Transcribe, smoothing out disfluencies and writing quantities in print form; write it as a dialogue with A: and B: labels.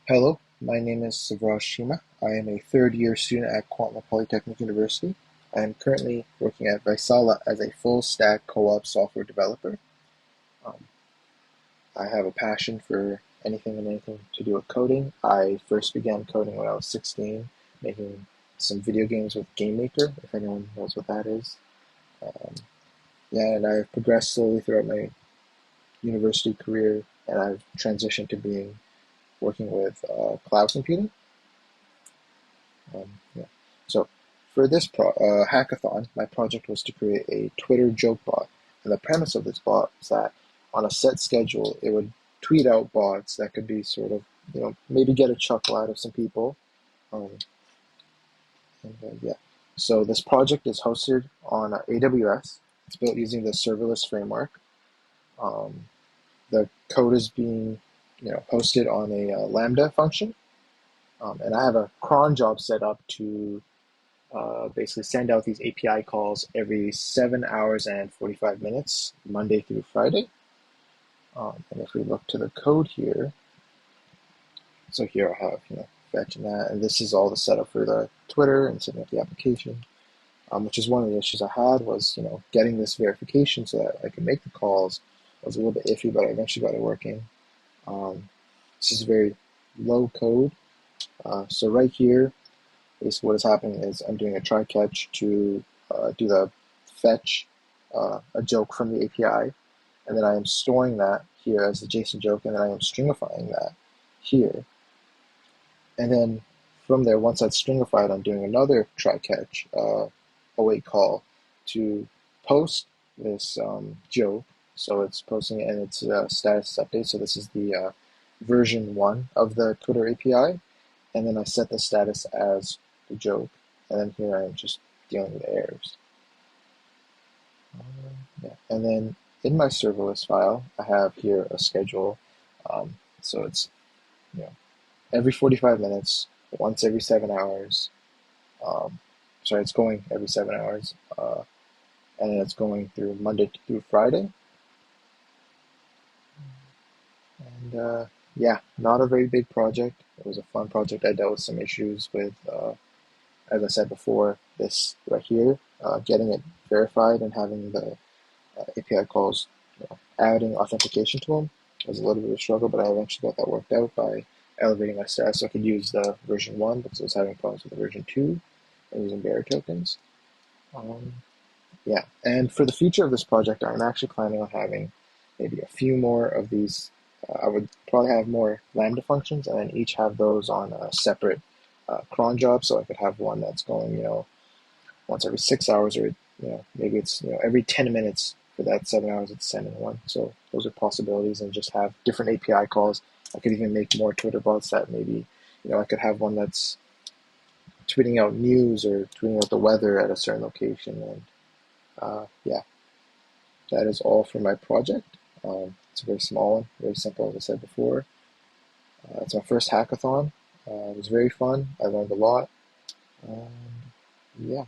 A: Hello, my name is Savraj Shima. I am a third-year student at Kwantlen Polytechnic University. I am currently working at Vaisala as a full-stack co-op software developer. Um, I have a passion for anything to do with coding. I first began coding when I was 16, making some video games with GameMaker, if anyone knows what that is. Um, yeah, and I've progressed slowly throughout my university career, and I've transitioned to being working with cloud computing. Yeah. So for this hackathon, my project was to create a Twitter joke bot. And the premise of this bot is that on a set schedule, it would tweet out bots that could be sort of, maybe get a chuckle out of some people. Um, yeah. So this project is hosted on AWS. It's built using the serverless framework. Um, the code is being, hosted on a Lambda function. And I have a cron job set up to basically send out these API calls every 7 hours and 45 minutes, Monday through Friday. And if we look to the code here, so here I have, fetch and that, and this is all the setup for the Twitter and setting up the application, which is one of the issues I had was, getting this verification so that I could make the calls was a little bit iffy, but I eventually got it working. This is very low code. So right here, basically what is happening is I'm doing a try catch to do the fetch a joke from the API, and then I am storing that here as the JSON joke, and then I am stringifying that here. And then from there, once that's stringified, I'm doing another try catch await call to post this joke. So it's posting it and its status update. So this is the version 1 of the Twitter API. And then I set the status as the joke. And then here I am just dealing with errors. Yeah. And then in my serverless file, I have here a schedule. So it's, you know, every 45 minutes, once every 7 hours. Sorry, it's going every 7 hours. And then it's going through Monday through Friday. And yeah, not a very big project. It was a fun project. I dealt with some issues with, as I said before, this right here, getting it verified and having the API calls, adding authentication to them was a little bit of a struggle, but I eventually got that worked out by elevating my status so I could use the version 1 because I was having problems with the version 2 and using bearer tokens. Um, yeah, and for the future of this project, I'm actually planning on having maybe a few more of these. I would probably have more Lambda functions and then each have those on a separate cron job so I could have one that's going, once every 6 hours or, maybe it's, every 10 minutes for that 7 hours it's sending one. So those are possibilities and just have different API calls. I could even make more Twitter bots that maybe, I could have one that's tweeting out news or tweeting out the weather at a certain location. And yeah, that is all for my project. It's a very small one, very simple, as I said before. It's my first hackathon. It was very fun. I learned a lot. Um, yeah.